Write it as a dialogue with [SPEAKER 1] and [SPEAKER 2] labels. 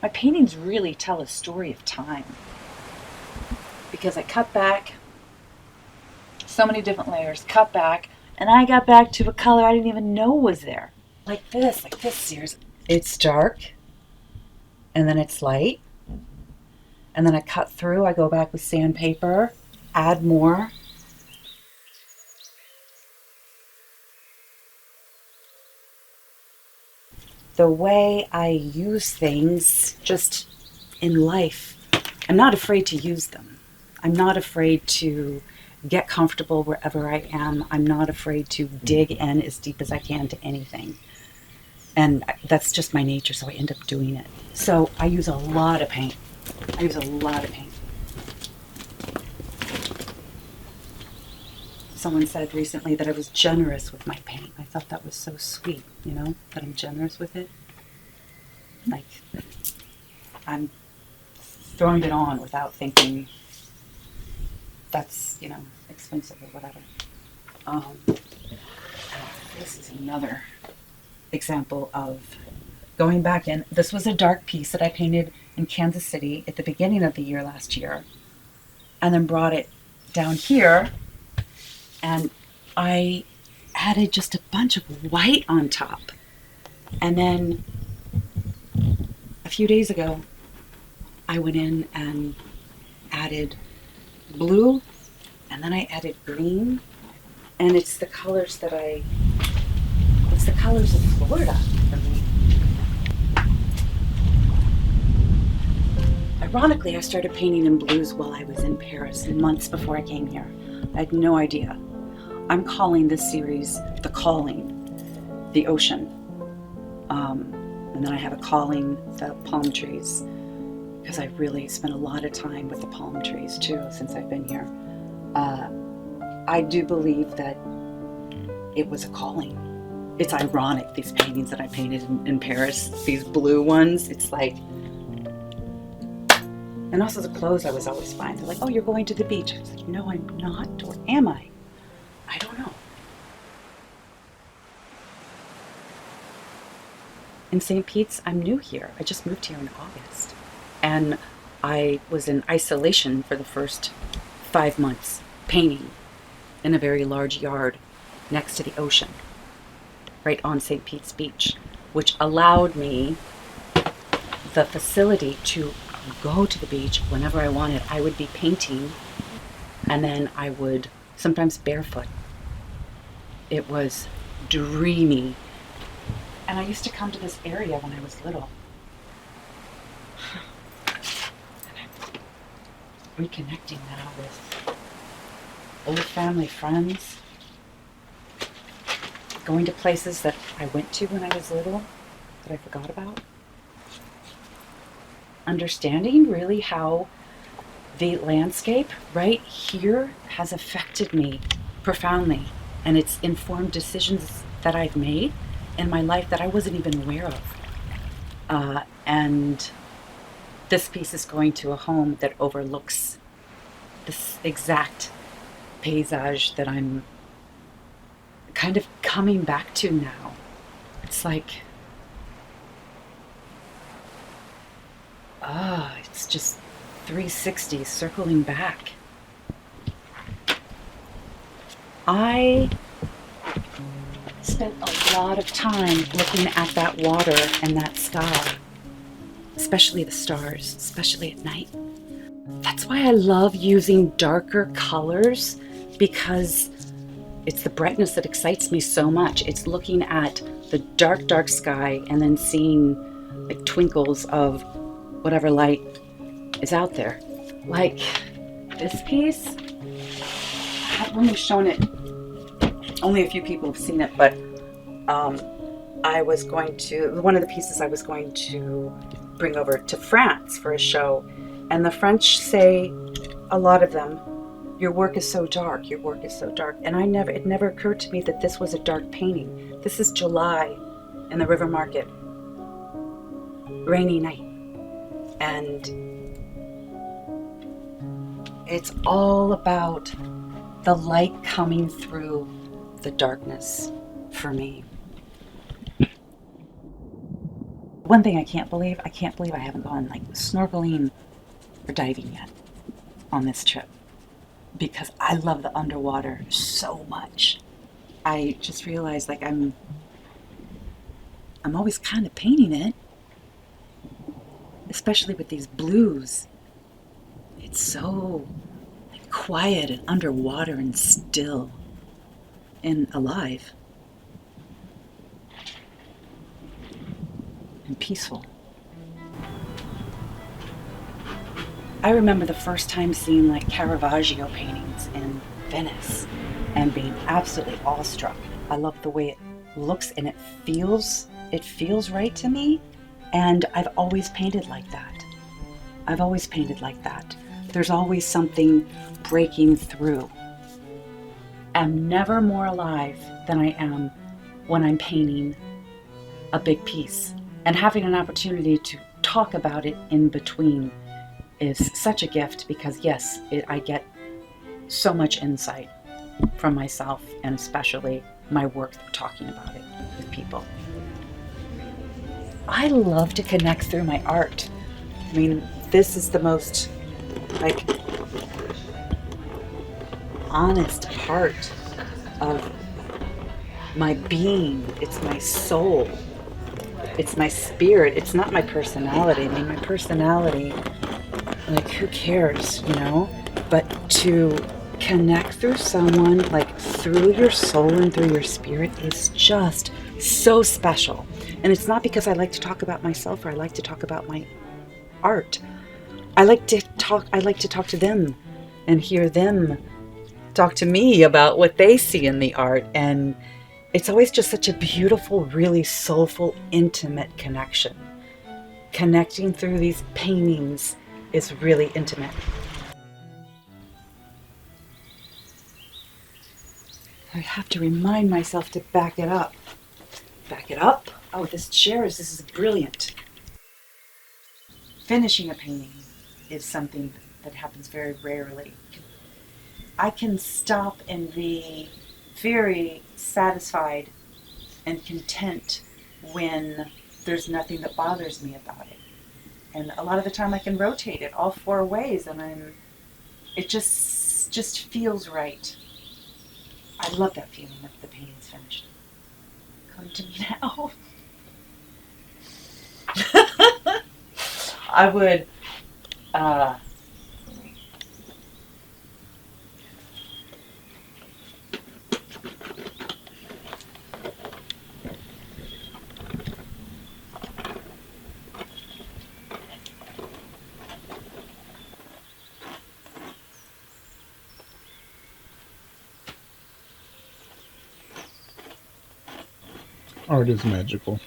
[SPEAKER 1] My paintings really tell a story of time because I cut back so many different layers, cut back, and I got back to a color I didn't even know was there. Like this series. It's dark, and then it's light, and then I cut through, I go back with sandpaper, add more. The way I use things just in life, I'm not afraid to use them. I'm not afraid to get comfortable wherever I am. I'm not afraid to dig in as deep as I can to anything. And that's just my nature, so I end up doing it. So I use a lot of paint. Someone said recently that I was generous with my paint. I thought that was so sweet, that I'm generous with it. Like, I'm throwing it on without thinking that's, expensive or whatever. This is another example of going back in. This was a dark piece that I painted in Kansas City at the beginning of the year last year, and then brought it down here, and I added just a bunch of white on top. And then a few days ago, I went in and added blue, and then I added green, and it's the colors of Florida for me. Ironically, I started painting in blues while I was in Paris, months before I came here. I had no idea. I'm calling this series The Calling, the ocean. And then I have a calling, the palm trees, because I really spent a lot of time with the palm trees too since I've been here. I do believe that it was a calling. It's ironic, these paintings that I painted in Paris, these blue ones, it's like, and also the clothes I was always fine. They're like, oh, you're going to the beach. I was like, no, I'm not, or am I? I don't know. In St. Pete's, I'm new here. I just moved here in August. And I was in isolation for the first 5 months, painting in a very large yard next to the ocean, right on St. Pete's Beach, which allowed me the facility to go to the beach whenever I wanted. I would be painting, and then I would sometimes barefoot. It was dreamy. And I used to come to this area when I was little. And I'm reconnecting now with old family friends, going to places that I went to when I was little that I forgot about. Understanding really how the landscape right here has affected me profoundly, and it's informed decisions that I've made in my life that I wasn't even aware of. And this piece is going to a home that overlooks this exact paysage that I'm kind of coming back to now. It's like, it's just 360 circling back. I spent a lot of time looking at that water and that sky, especially the stars, especially at night. That's why I love using darker colors, because it's the brightness that excites me so much. It's looking at the dark, dark sky and then seeing like twinkles of whatever light is out there. Like this piece, I've only shown it, only a few people have seen it, but one of the pieces I was going to bring over to France for a show, and the French say, a lot of them, your work is so dark, your work is so dark. And it never occurred to me that this was a dark painting. This is July in the River Market, rainy night. And it's all about the light coming through the darkness for me. one thing I can't believe I haven't gone like snorkeling or diving yet on this trip, because I love the underwater so much. I just realized like I'm always kind of painting it, especially with these blues. It's so like quiet and underwater and still and alive and peaceful. I remember the first time seeing like Caravaggio paintings in Venice and being absolutely awestruck. I love the way it looks and it feels right to me, and I've always painted like that. I've always painted like that. There's always something breaking through. I'm never more alive than I am when I'm painting a big piece, and having an opportunity to talk about it in between is such a gift, because yes, I get so much insight from myself, and especially my work talking about it with people. I love to connect through my art. I mean, this is the most like honest part of my being. It's my soul. It's my spirit. It's not my personality. I mean, my personality, like, who cares, you know? But to connect through someone, like through your soul and through your spirit, is just so special. And it's not because I like to talk about myself or I like to talk about my art. I like to talk to them and hear them talk to me about what they see in the art. And it's always just such a beautiful, really soulful, intimate connection. Connecting through these paintings is really intimate. I have to remind myself to back it up. Back it up? Oh, this is brilliant. Finishing a painting is something that happens very rarely. I can stop and be very satisfied and content when there's nothing that bothers me about it. And a lot of the time I can rotate it all four ways, and it just feels right. I love that feeling that the painting's finished. Come to me now. I would
[SPEAKER 2] Art is magical.